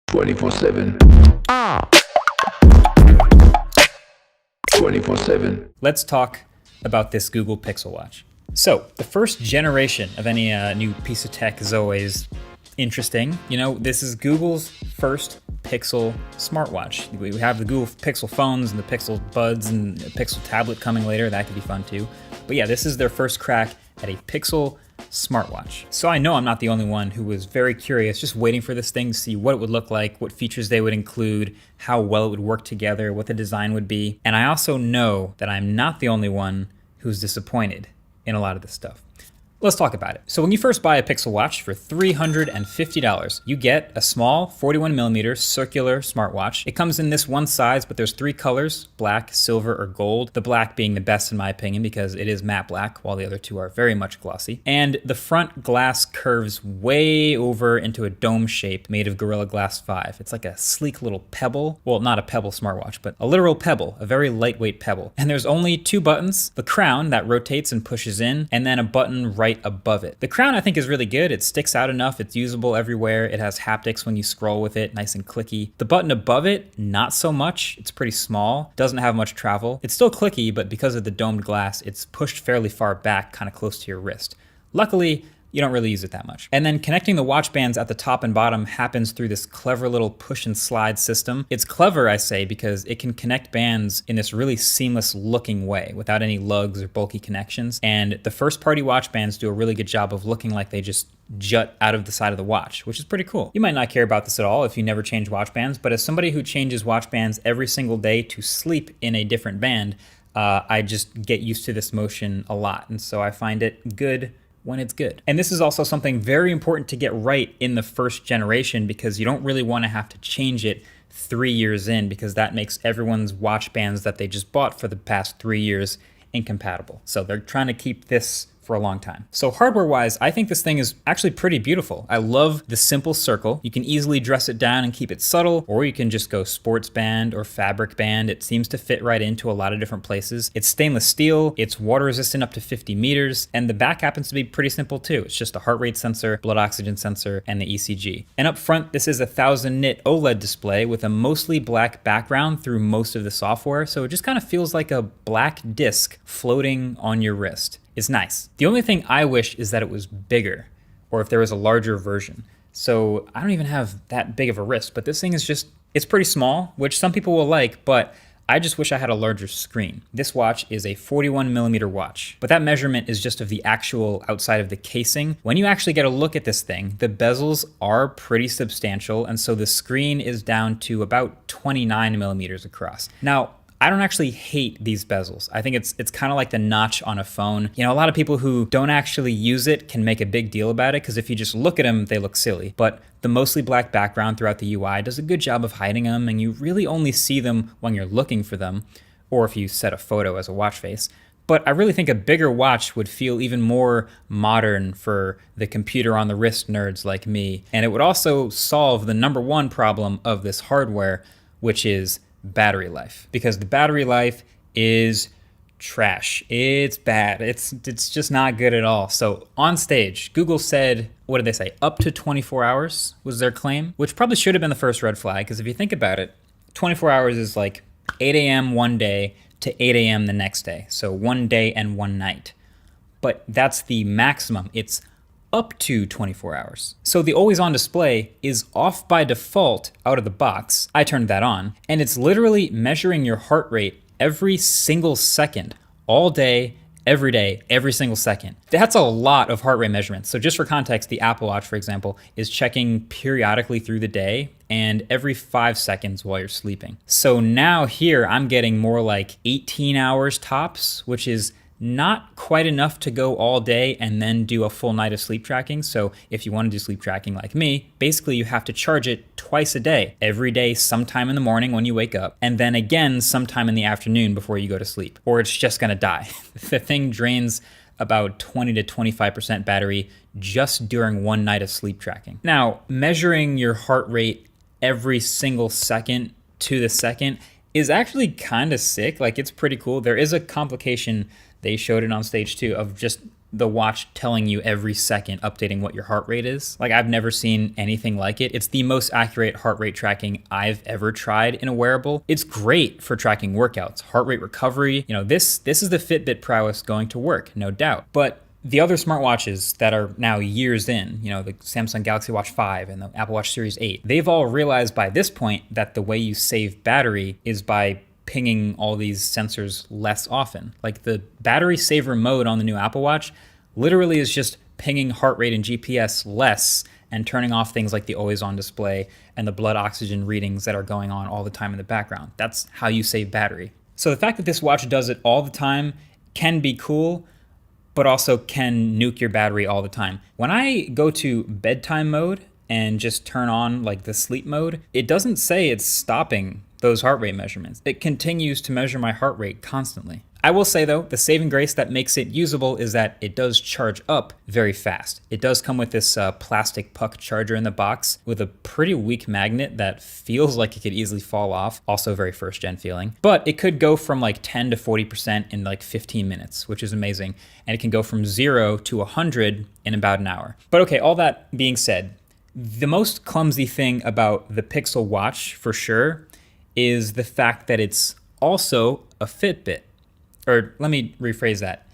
24/7. 24/7. Let's talk about this Google Pixel Watch. So the first generation of any new piece of tech is always interesting. You know, this is Google's first Pixel smartwatch. We have the Google Pixel phones and the Pixel Buds and the Pixel tablet coming later. That could be fun too. But yeah, this is their first crack at a Pixel smartwatch. So I know I'm not the only one who was very curious, just waiting for this thing to see what it would look like, what features they would include, how well it would work together, what the design would be. And I also know that I'm not the only one who's disappointed in a lot of this stuff. Let's talk about it. So when you first buy a Pixel Watch for $350, you get a small 41mm circular smartwatch. It comes in this one size, but there's 3 colors, black, silver, or gold. The black being the best in my opinion because it is matte black, while the other 2 are very much glossy. And the front glass curves way over into a dome shape made of Gorilla Glass 5. It's like a sleek little pebble. Well, not a pebble smartwatch, but a literal pebble, a very lightweight pebble. And there's only 2 buttons, the crown that rotates and pushes in, and then a button right above it. The crown I think is really good. It sticks out enough. It's usable everywhere. It has haptics when you scroll with it, nice and clicky. The button above it, not so much. It's pretty small. Doesn't have much travel. It's still clicky, but because of the domed glass, it's pushed fairly far back, kind of close to your wrist. Luckily, you don't really use it that much. And then connecting the watch bands at the top and bottom happens through this clever little push and slide system. It's clever, I say, because it can connect bands in this really seamless looking way without any lugs or bulky connections. And the first party watch bands do a really good job of looking like they just jut out of the side of the watch, which is pretty cool. You might not care about this at all if you never change watch bands, but as somebody who changes watch bands every single day to sleep in a different band, I just get used to this motion a lot. And so I find it good when it's good. And this is also something very important to get right in the first generation because you don't really want to have to change it 3 years in because that makes everyone's watch bands that they just bought for the past 3 years incompatible. So they're trying to keep this for a long time. So hardware-wise, I think this thing is actually pretty beautiful. I love the simple circle. You can easily dress it down and keep it subtle, or you can just go sports band or fabric band. It seems to fit right into a lot of different places. It's stainless steel, it's water resistant up to 50 meters, and the back happens to be pretty simple too. It's just a heart rate sensor, blood oxygen sensor, and the ECG. And up front, this is a 1000 nit OLED display with a mostly black background through most of the software, so it just kind of feels like a black disc floating on your wrist. It's nice. The only thing I wish is that it was bigger, or if there was a larger version. So I don't even have that big of a wrist, but this thing is just, it's pretty small, which some people will like, but I just wish I had a larger screen. This watch is a 41mm watch, but that measurement is just of the actual outside of the casing. When you actually get a look at this thing, the bezels are pretty substantial, and so the screen is down to about 29mm across. Now, I don't actually hate these bezels. I think it's kind of like the notch on a phone. You know, a lot of people who don't actually use it can make a big deal about it because if you just look at them, they look silly. But the mostly black background throughout the UI does a good job of hiding them, and you really only see them when you're looking for them, or if you set a photo as a watch face. But I really think a bigger watch would feel even more modern for the computer on the wrist nerds like me. And it would also solve the #1 problem of this hardware, which is battery life, because the battery life is trash. It's bad. It's just not good at all. So on stage, Google said, what did they say? Up to 24 hours was their claim, which probably should have been the first red flag, because if you think about it, 24 hours is like 8 a.m. one day to 8 a.m. the next day. So one day and one night. But that's the maximum. It's up to 24 hours. So the always on display is off by default out of the box. I turned that on, and it's literally measuring your heart rate every single second, all day, every single second. That's a lot of heart rate measurements. So just for context, the Apple Watch, for example, is checking periodically through the day and every 5 seconds while you're sleeping. So now here I'm getting more like 18 hours tops, which is not quite enough to go all day and then do a full night of sleep tracking. So if you want to do sleep tracking like me, basically you have to charge it twice a day, every day, sometime in the morning when you wake up, and then again sometime in the afternoon before you go to sleep, or it's just gonna die. The thing drains about 20 to 25% battery just during one night of sleep tracking. Now, measuring your heart rate every single second to the second is actually kind of sick. Like, it's pretty cool. There is a complication, they showed it on stage too, of just the watch telling you every second, updating what your heart rate is. Like, I've never seen anything like it. It's the most accurate heart rate tracking I've ever tried in a wearable. It's great for tracking workouts, heart rate recovery. You know, this is the Fitbit prowess going to work, no doubt. But the other smartwatches that are now years in, you know, the Samsung Galaxy Watch 5 and the Apple Watch Series 8, they've all realized by this point that the way you save battery is by pinging all these sensors less often. Like, the battery saver mode on the new Apple Watch literally is just pinging heart rate and GPS less and turning off things like the always on display and the blood oxygen readings that are going on all the time in the background. That's how you save battery. So the fact that this watch does it all the time can be cool, but also can nuke your battery all the time. When I go to bedtime mode and just turn on like the sleep mode, it doesn't say it's stopping those heart rate measurements. It continues to measure my heart rate constantly. I will say though, the saving grace that makes it usable is that it does charge up very fast. It does come with this plastic puck charger in the box with a pretty weak magnet that feels like it could easily fall off. Also very first gen feeling. But it could go from like 10 to 40% in like 15 minutes, which is amazing. And it can go from 0 to 100 in about an hour. But okay, all that being said, the most clumsy thing about the Pixel Watch for sure is the fact that it's also a Fitbit. Or let me rephrase that.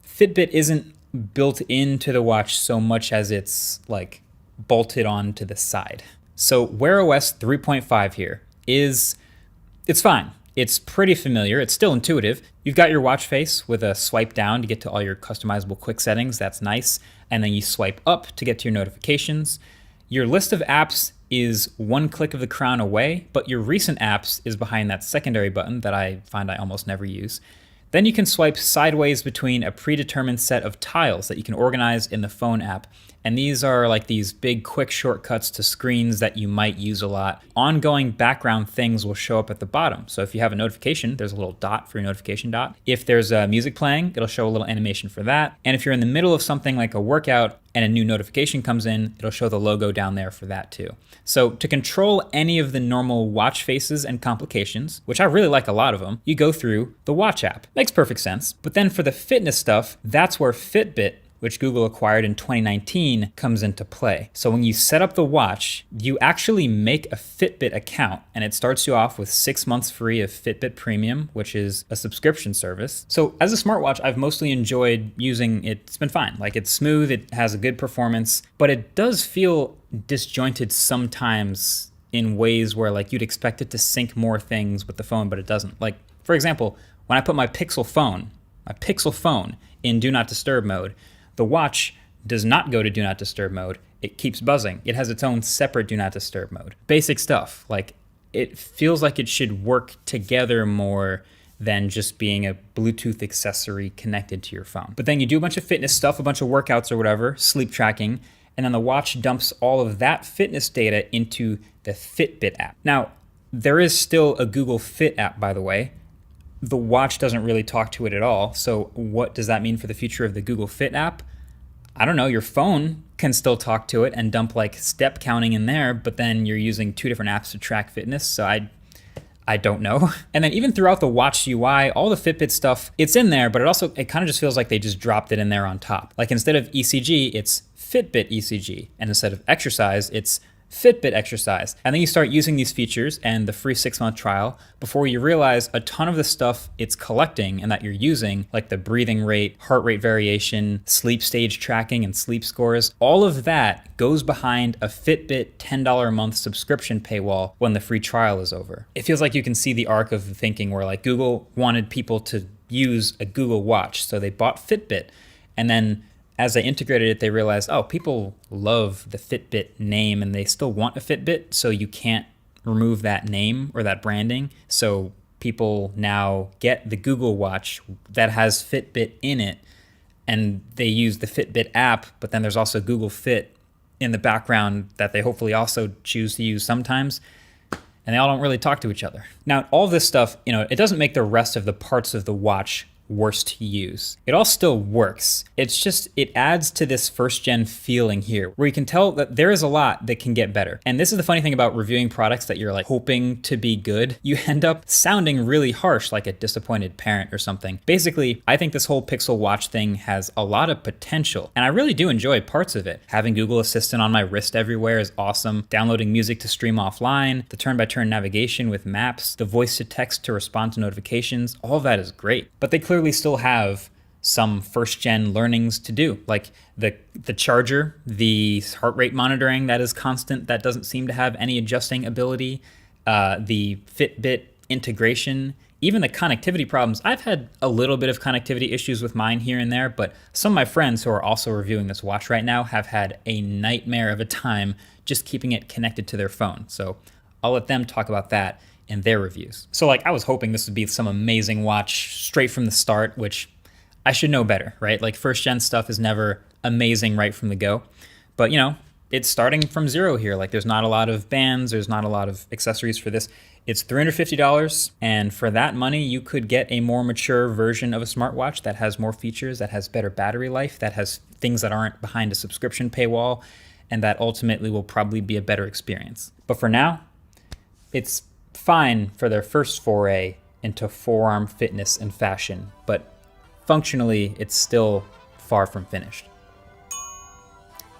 Fitbit isn't built into the watch so much as it's like bolted onto the side. So Wear OS 3.5 here it's fine. It's pretty familiar. It's still intuitive. You've got your watch face with a swipe down to get to all your customizable quick settings. That's nice. And then you swipe up to get to your notifications. Your list of apps is one click of the crown away, but your recent apps is behind that secondary button that I find I almost never use. Then you can swipe sideways between a predetermined set of tiles that you can organize in the phone app. And these are like these big quick shortcuts to screens that you might use a lot. Ongoing background things will show up at the bottom. So if you have a notification, there's a little dot for your notification dot. If there's music playing, it'll show a little animation for that. And if you're in the middle of something like a workout and a new notification comes in, it'll show the logo down there for that too. So to control any of the normal watch faces and complications, which I really like a lot of them, you go through the watch app. Makes perfect sense. But then for the fitness stuff, that's where Fitbit, which Google acquired in 2019, comes into play. So when you set up the watch, you actually make a Fitbit account, and it starts you off with 6 months free of Fitbit Premium, which is a subscription service. So as a smartwatch, I've mostly enjoyed using it. It's been fine. Like, it's smooth, it has a good performance, but it does feel disjointed sometimes in ways where like you'd expect it to sync more things with the phone, but it doesn't. Like, for example, when I put my Pixel phone in Do Not Disturb mode, the watch does not go to Do Not Disturb mode. It keeps buzzing. It has its own separate Do Not Disturb mode. Basic stuff. Like, it feels like it should work together more than just being a Bluetooth accessory connected to your phone. But then you do a bunch of fitness stuff, a bunch of workouts or whatever, sleep tracking, and then the watch dumps all of that fitness data into the Fitbit app. Now, there is still a Google Fit app, by the way. The watch doesn't really talk to it at all. So what does that mean for the future of the Google Fit app? I don't know. Your phone can still talk to it and dump like step counting in there, but then you're using two different apps to track fitness. So I don't know. And then even throughout the watch UI, all the Fitbit stuff, it's in there, but it kind of just feels like they just dropped it in there on top. Like, instead of ECG, it's Fitbit ECG. And instead of exercise, it's Fitbit exercise. And then you start using these features and the free 6-month trial before you realize a ton of the stuff it's collecting and that you're using, like the breathing rate, heart rate variation, sleep stage tracking, and sleep scores, all of that goes behind a Fitbit $10 a month subscription paywall when the free trial is over. It feels like you can see the arc of the thinking where like Google wanted people to use a Google Watch, so they bought Fitbit, and then as they integrated it, they realized, oh, people love the Fitbit name and they still want a Fitbit, so you can't remove that name or that branding. So people now get the Google Watch that has Fitbit in it, and they use the Fitbit app, but then there's also Google Fit in the background that they hopefully also choose to use sometimes. And they all don't really talk to each other. Now, all this stuff, it doesn't make the rest of the parts of the watch worst to use. It all still works. It's just, it adds to this first gen feeling here where you can tell that there is a lot that can get better. And this is the funny thing about reviewing products that you're like hoping to be good. You end up sounding really harsh, like a disappointed parent or something. Basically, I think this whole Pixel Watch thing has a lot of potential, and I really do enjoy parts of it. Having Google Assistant on my wrist everywhere is awesome. Downloading music to stream offline, the turn-by-turn navigation with maps, the voice to text to respond to notifications, all of that is great. But they clearly still have some first gen learnings to do, like the charger, the heart rate monitoring that is constant, that doesn't seem to have any adjusting ability, the Fitbit integration, even the connectivity problems. I've had a little bit of connectivity issues with mine here and there, but some of my friends who are also reviewing this watch right now have had a nightmare of a time just keeping it connected to their phone. So I'll let them talk about that in their reviews. So like, I was hoping this would be some amazing watch straight from the start, which I should know better, right? Like first gen stuff is never amazing right from the go, but you know, it's starting from zero here. Like there's not a lot of bands, there's not a lot of accessories for this. It's $350, and for that money, you could get a more mature version of a smartwatch that has more features, that has better battery life, that has things that aren't behind a subscription paywall, and that ultimately will probably be a better experience. But for now, it's fine for their first foray into forearm fitness and fashion, but functionally, it's still far from finished.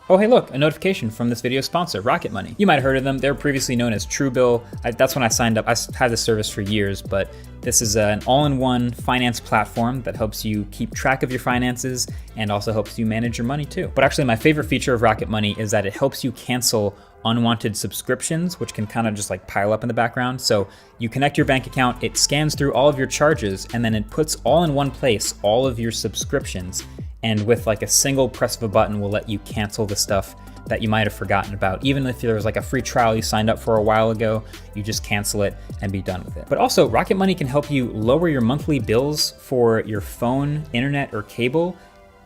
Oh, hey, look, a notification from this video's sponsor, Rocket Money. You might have heard of them. They were previously known as Truebill. That's when I signed up. I had this service for years, but this is an all-in-one finance platform that helps you keep track of your finances and also helps you manage your money too. But actually, my favorite feature of Rocket Money is that it helps you cancel unwanted subscriptions, which can kind of just like pile up in the background. So you connect your bank account, it scans through all of your charges, and then it puts all in one place all of your subscriptions. And with like a single press of a button will let you cancel the stuff that you might have forgotten about. Even if there was like a free trial you signed up for a while ago, you just cancel it and be done with it. But also, Rocket Money can help you lower your monthly bills for your phone, internet, or cable.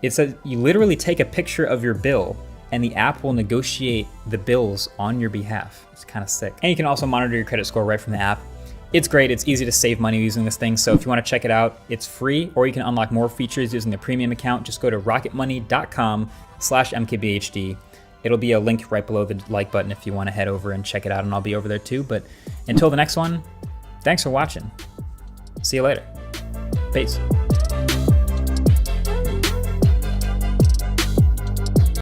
It's you literally take a picture of your bill and the app will negotiate the bills on your behalf. It's kind of sick. And you can also monitor your credit score right from the app. It's great, it's easy to save money using this thing, so if you wanna check it out, it's free, or you can unlock more features using the premium account. Just go to rocketmoney.com/mkbhd. It'll be a link right below the like button if you wanna head over and check it out, and I'll be over there too. But until the next one, thanks for watching. See you later. Peace.